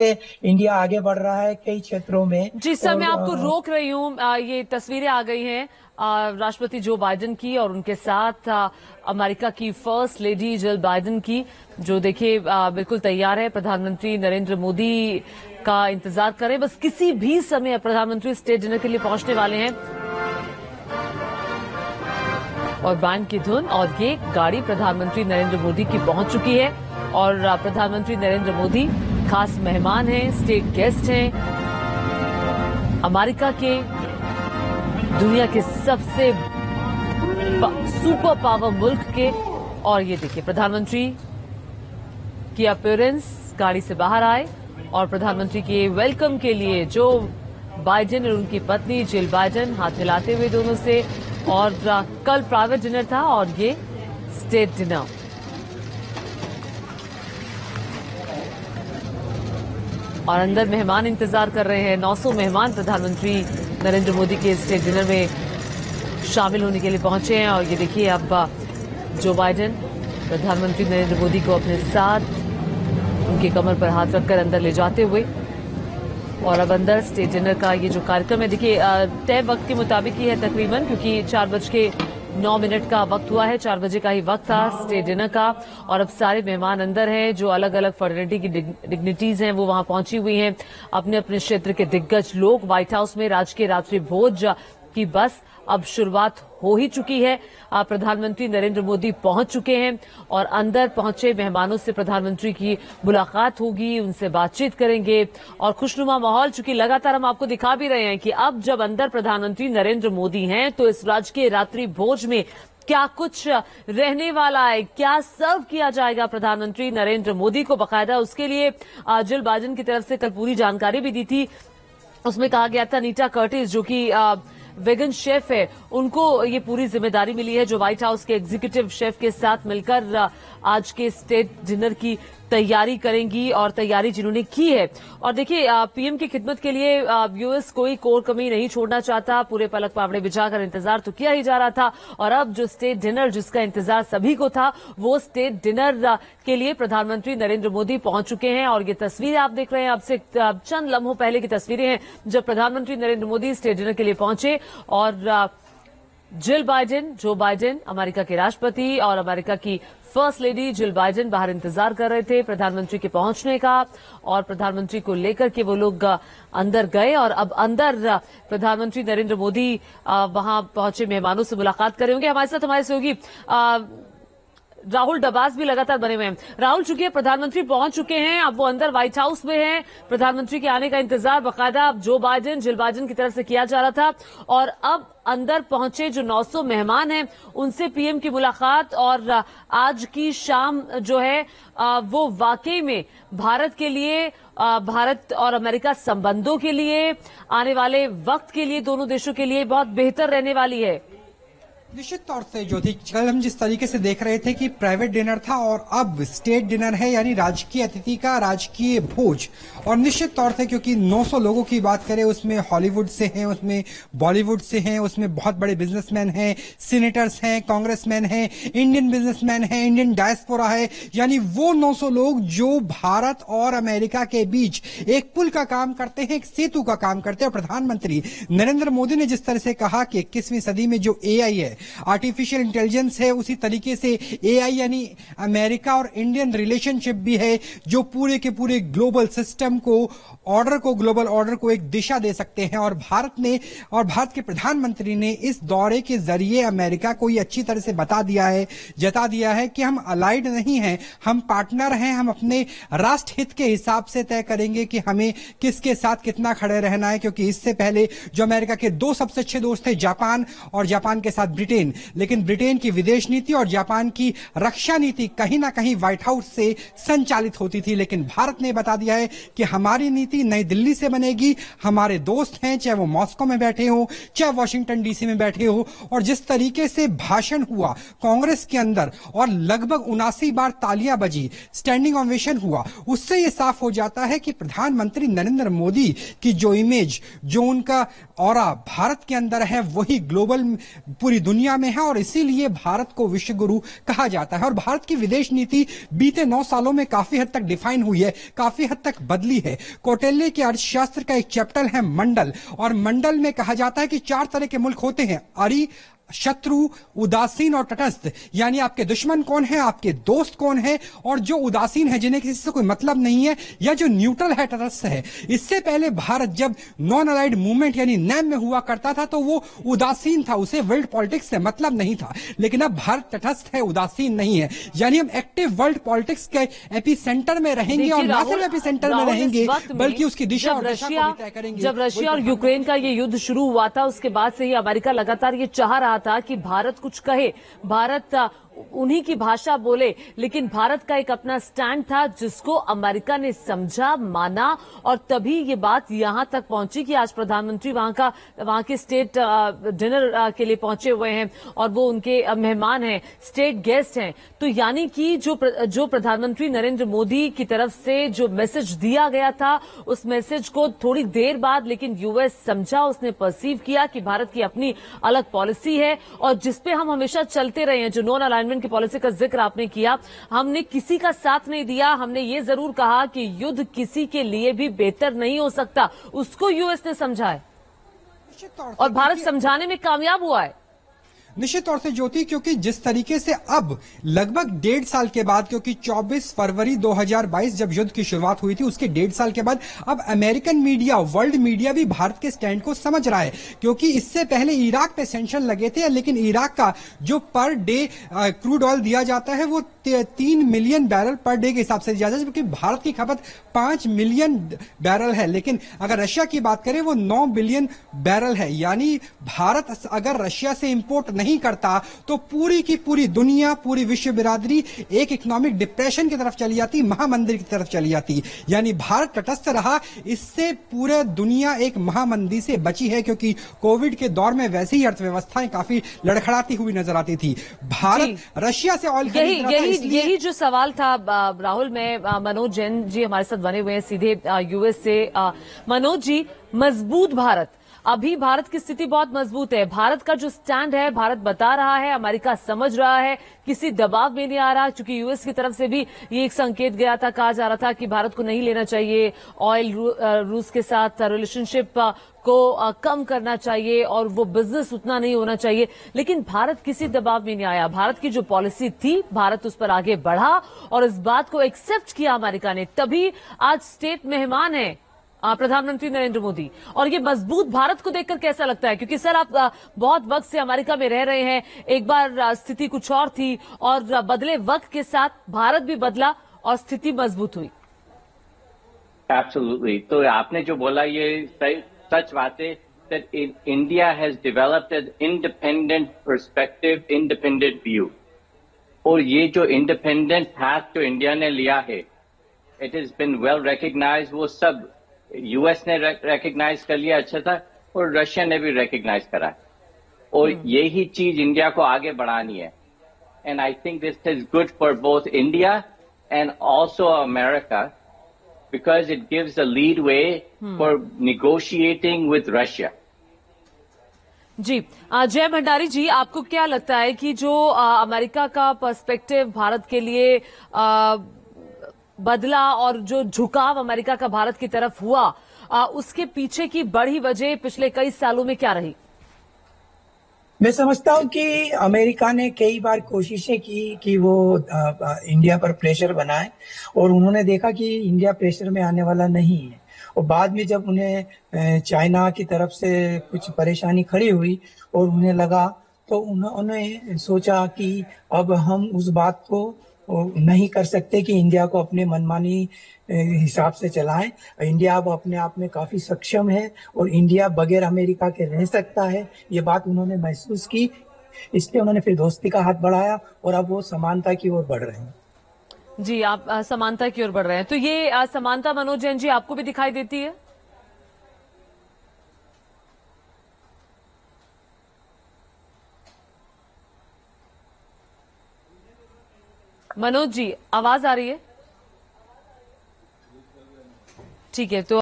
India आगे बढ़ रहा है कई क्षेत्रों में। जी सर, मैं आपको रोक रही हूँ। ये तस्वीरें आ गई हैं राष्ट्रपति जो बाइडेन की और उनके साथ अमेरिका की फर्स्ट लेडी जिल बाइडेन की, जो देखिए बिल्कुल तैयार है। प्रधानमंत्री नरेंद्र मोदी का इंतजार करें, बस किसी भी समय प्रधानमंत्री स्टेट डिनर के लिए पहुंचने वाले हैं। और बैंड की धुन और ये गाड़ी प्रधानमंत्री नरेंद्र मोदी की पहुंच चुकी है और प्रधानमंत्री नरेंद्र मोदी खास मेहमान हैं, स्टेट गेस्ट हैं, अमेरिका के दुनिया के सबसे सुपर पावर मुल्क के। और ये देखिए प्रधानमंत्री की अपीयरेंस, गाड़ी से बाहर आए और प्रधानमंत्री के वेलकम के लिए जो बाइडेन और उनकी पत्नी जिल बाइडेन हाथ मिलाते हुए दोनों से। और कल प्राइवेट डिनर था और ये स्टेट डिनर। और अंदर मेहमान इंतजार कर रहे हैं, 900 मेहमान प्रधानमंत्री नरेंद्र मोदी के स्टेट डिनर में शामिल होने के लिए पहुंचे हैं। और ये देखिए अब जो बाइडेन प्रधानमंत्री नरेंद्र मोदी को अपने साथ उनके कमर पर हाथ रखकर अंदर ले जाते हुए। और अब अंदर स्टेट डिनर का ये जो कार्यक्रम है, देखिए तय वक्त के मुताबिक ही है तकरीबन, क्योंकि 4:09 का वक्त हुआ है, 4 बजे का ही वक्त था स्टेट डिनर का। और अब सारे मेहमान अंदर हैं, जो अलग अलग फर्टर्निटी की डिग्निटीज हैं वो वहां पहुंची हुई हैं। अपने अपने क्षेत्र के दिग्गज लोग व्हाइट हाउस में राजकीय रात्रि भोज की बस अब शुरुआत हो ही चुकी है। प्रधानमंत्री नरेंद्र मोदी पहुंच चुके हैं और अंदर पहुंचे मेहमानों से प्रधानमंत्री की मुलाकात होगी, उनसे बातचीत करेंगे। और खुशनुमा माहौल, चूंकि लगातार हम आपको दिखा भी रहे हैं कि अब जब अंदर प्रधानमंत्री नरेंद्र मोदी हैं तो इस राजकीय रात्रि भोज में क्या कुछ रहने वाला है, क्या सर्व किया जाएगा प्रधानमंत्री नरेंद्र मोदी को बाकायदा, उसके लिए जिल बाइडेन की तरफ से कल पूरी जानकारी भी दी थी। उसमें कहा गया था नीटा कर्टिस, जो कि वेगन शेफ है, उनको ये पूरी जिम्मेदारी मिली है, जो व्हाइट हाउस के एग्जीक्यूटिव शेफ के साथ मिलकर आज के स्टेट डिनर की तैयारी करेंगी और तैयारी जिन्होंने की है। और देखिए पीएम की खिदमत के लिए यूएस कोई कोर कमी नहीं छोड़ना चाहता, पूरे पलक पावड़े बिछाकर इंतजार तो किया ही जा रहा था। और अब जो स्टेट डिनर जिसका इंतजार सभी को था, वो स्टेट डिनर के लिए प्रधानमंत्री नरेंद्र मोदी पहुंच चुके हैं। और ये तस्वीर आप देख रहे हैं, अब से चंद लम्हों पहले की तस्वीरें हैं जब प्रधानमंत्री नरेंद्र मोदी स्टेट डिनर के लिए पहुंचे। और Jill Biden, Joe Biden America के राष्ट्रपति और अमेरिका की फर्स्ट लेडी जिल बाइडेन बाहर इंतजार कर रहे थे प्रधानमंत्री के पहुंचने का। और प्रधानमंत्री को लेकर के वो लोग अंदर गए और अब अंदर प्रधानमंत्री नरेंद्र मोदी वहां पहुंचे मेहमानों से मुलाकात करे होंगे। हमारे साथ हमारे सहयोगी राहुल डबास भी लगातार बने हुए हैं। राहुल, चूंकि प्रधानमंत्री पहुंच चुके हैं, अब वो अंदर व्हाइट हाउस में हैं, प्रधानमंत्री के आने का इंतजार बाकायदा जो बाइडेन जिल बाइडेन की तरफ से किया जा रहा था। और अब अंदर पहुंचे जो 900 मेहमान हैं उनसे पीएम की मुलाकात। और आज की शाम जो है वो वाकई में भारत के लिए, भारत और अमेरिका संबंधों के लिए, आने वाले वक्त के लिए, दोनों देशों के लिए बहुत बेहतर रहने वाली है। निश्चित तौर से ज्योति, कल हम जिस तरीके से देख रहे थे कि प्राइवेट डिनर था और अब स्टेट डिनर है, यानी राजकीय अतिथि का राजकीय भोज। और निश्चित तौर से क्योंकि 900 लोगों की बात करें, उसमें हॉलीवुड से हैं, उसमें बॉलीवुड से हैं, उसमें बहुत बड़े बिजनेसमैन हैं, सीनेटर्स हैं, कांग्रेसमैन हैं, इंडियन बिजनेसमैन हैं, इंडियन डायस्पोरा है, यानी वो 900 लोग जो भारत और अमेरिका के बीच एक पुल का काम करते हैं, एक सेतु का काम करते हैं। प्रधानमंत्री नरेंद्र मोदी ने जिस तरह से कहा कि 21वीं सदी में जो एआई है, आर्टिफिशियल इंटेलिजेंस है, उसी तरीके से एआई यानी अमेरिका और इंडियन रिलेशनशिप भी है, जो पूरे के पूरे ग्लोबल सिस्टम को, ग्लोबल ऑर्डर को एक दिशा दे सकते हैं। और भारत के प्रधानमंत्री ने इस दौरे के जरिए अमेरिका को ये अच्छी तरह से जता दिया है कि हम अलाइड नहीं हैं, हम पार्टनर हैं, हम अपने राष्ट्र हित के हिसाब से तय करेंगे कि हमें किसके साथ कितना खड़े रहना है। क्योंकि इससे पहले जो अमेरिका के 2 सबसे अच्छे दोस्त थे, जापान और जापान के साथ ब्रिटेन, लेकिन ब्रिटेन की विदेश नीति और जापान की रक्षा नीति कहीं ना कहीं व्हाइट हाउस से संचालित होती थी। लेकिन भारत ने बता दिया है कि हमारी नीति नई दिल्ली से बनेगी, हमारे दोस्त हैं, चाहे वो मॉस्को में बैठे हो, चाहे वॉशिंगटन डीसी में बैठे हो। और जिस तरीके से भाषण हुआ कांग्रेस के अंदर और लगभग 79 बार तालियां बजी, स्टैंडिंग ओवेशन हुआ, उससे यह साफ हो जाता है कि प्रधानमंत्री नरेंद्र मोदी की जो इमेज, जो उनका ऑरा भारत के अंदर है, वही ग्लोबल पूरी दुनिया दुनिया में है और इसीलिए भारत को विश्व गुरु कहा जाता है। और भारत की विदेश नीति बीते 9 सालों में काफी हद तक डिफाइन हुई है, काफी हद तक बदली है। कौटिल्य के अर्थशास्त्र का एक चैप्टर है मंडल, और मंडल में कहा जाता है कि 4 तरह के मुल्क होते हैं: अरी, शत्रु, उदासीन और तटस्थ। यानी आपके दुश्मन कौन है, आपके दोस्त कौन है, और जो उदासीन है, जिन्हें किसी से कोई मतलब नहीं है, या जो न्यूट्रल है, तटस्थ है। इससे पहले भारत जब नॉन अलाइड मूवमेंट यानी नैम में हुआ करता था तो वो उदासीन था, उसे वर्ल्ड पॉलिटिक्स से मतलब नहीं था। लेकिन अब भारत तटस्थ है, उदासीन नहीं है। यानी हम एक्टिव वर्ल्ड पॉलिटिक्स के एपी सेंटर में रहेंगे, और ना सिर्फ एपी सेंटर में रहेंगे बल्कि उसकी दिशा और दशा को भी तय करेंगे। जब रशिया और यूक्रेन का ये युद्ध शुरू हुआ था, उसके बाद से ही अमेरिका लगातार ये चाह रहा था कि भारत कुछ कहे, भारत उन्हीं की भाषा बोले, लेकिन भारत का एक अपना स्टैंड था जिसको अमेरिका ने समझा, माना, और तभी ये बात यहां तक पहुंची कि आज प्रधानमंत्री वहां के स्टेट डिनर के लिए पहुंचे हुए हैं और वो उनके मेहमान हैं, स्टेट गेस्ट हैं। तो यानी कि जो प्रधानमंत्री नरेंद्र मोदी की तरफ से जो मैसेज दिया गया था, उस मैसेज को थोड़ी देर बाद लेकिन यूएस समझा, उसने परसीव किया कि भारत की अपनी अलग पॉलिसी है, और जिसपे हम हमेशा चलते रहे हैं। जो नॉन अलाइनमेंट की पॉलिसी का जिक्र आपने किया, हमने किसी का साथ नहीं दिया, हमने ये जरूर कहा कि युद्ध किसी के लिए भी बेहतर नहीं हो सकता, उसको यूएस ने समझा है और भारत समझाने में कामयाब हुआ है। निश्चित तौर से ज्योति, क्योंकि जिस तरीके से अब लगभग 1.5 साल के बाद, क्योंकि 24 फरवरी 2022 जब युद्ध की शुरुआत हुई थी, उसके 1.5 साल के बाद अब अमेरिकन मीडिया, वर्ल्ड मीडिया भी भारत के स्टैंड को समझ रहा है। क्योंकि इससे पहले इराक पे सैंक्शन लगे थे, लेकिन इराक का जो पर डे क्रूड ऑयल दिया जाता है वो 3 मिलियन बैरल पर डे के हिसाब से दिया जाता है, जबकि भारत की खपत 5 मिलियन बैरल है। लेकिन अगर रशिया की बात करें वो 9 बिलियन बैरल है। यानी भारत अगर रशिया से इंपोर्ट नहीं करता तो पूरी की पूरी दुनिया, पूरी विश्व बिरादरी एक इकोनॉमिक डिप्रेशन की तरफ चली जाती, महामंदी की तरफ चली जाती। यानी भारत तटस्थ रहा, इससे पूरे दुनिया एक महामंदी से बची है, क्योंकि कोविड के दौर में वैसे ही अर्थव्यवस्थाएं काफी लड़खड़ाती हुई नजर आती थी। भारत रशिया से ऑयल खरीद रहा था। यही जो सवाल था राहुल, में मनोज जैन जी हमारे साथ बने हुए हैं सीधे यूएस से। मनोज जी, मजबूत भारत, अभी भारत की स्थिति बहुत मजबूत है, भारत का जो स्टैंड है भारत बता रहा है, अमेरिका समझ रहा है, किसी दबाव में नहीं आ रहा, क्योंकि यूएस की तरफ से भी ये एक संकेत गया था, कहा जा रहा था कि भारत को नहीं लेना चाहिए ऑयल, रूस के साथ रिलेशनशिप को कम करना चाहिए और वो बिजनेस उतना नहीं होना चाहिए। लेकिन भारत किसी दबाव में नहीं आया, भारत की जो पॉलिसी थी भारत उस पर आगे बढ़ा और इस बात को एक्सेप्ट किया अमेरिका ने, तभी आज स्टेट मेहमान है प्रधानमंत्री नरेंद्र मोदी। और ये मजबूत भारत को देखकर कैसा लगता है? क्योंकि सर आप बहुत वक्त से अमेरिका में रह रहे हैं, एक बार स्थिति कुछ और थी और बदले वक्त के साथ भारत भी बदला और स्थिति मजबूत हुई। एब्सोल्युटली, तो आपने जो बोला ये सच बात है that India has developed an independent perspective, independent view, और ये जो independent path जो इंडिया ने लिया है, it has been well recognized। वो सब यूएस ने रिकॉग्नाइज कर लिया, अच्छा था, और रशिया ने भी रिकॉग्नाइज करा, और यही चीज इंडिया को आगे बढ़ानी है। And I think this is good for both India and also America, because it gives the lead way for negotiating with Russia. जी, जय भंडारी जी, आपको क्या लगता है कि जो अमेरिका का पर्सपेक्टिव भारत के लिए बदला और जो झुकाव अमेरिका का भारत की तरफ हुआ, उसके पीछे की बड़ी वजह पिछले कई सालों में क्या रही? मैं समझता हूं कि अमेरिका ने कई बार कोशिशें की कि वो इंडिया पर प्रेशर बनाए, और उन्होंने देखा कि इंडिया प्रेशर में आने वाला नहीं है। और बाद में जब उन्हें चाइना की तरफ से कुछ परेशानी खड़ी हुई और उन्हें लगा, तो उन्होंने सोचा कि अब हम उस बात को नहीं कर सकते कि इंडिया को अपने मनमानी हिसाब से चलाएं। इंडिया अब अपने आप में काफी सक्षम है और इंडिया बगैर अमेरिका के रह सकता है, ये बात उन्होंने महसूस की। इसलिए उन्होंने फिर दोस्ती का हाथ बढ़ाया और अब वो समानता की ओर बढ़ रहे हैं। जी, आप समानता की ओर बढ़ रहे हैं, तो ये समानता मनोज जैन जी आपको भी दिखाई देती है? मनोज जी, आवाज आ रही है? ठीक है, तो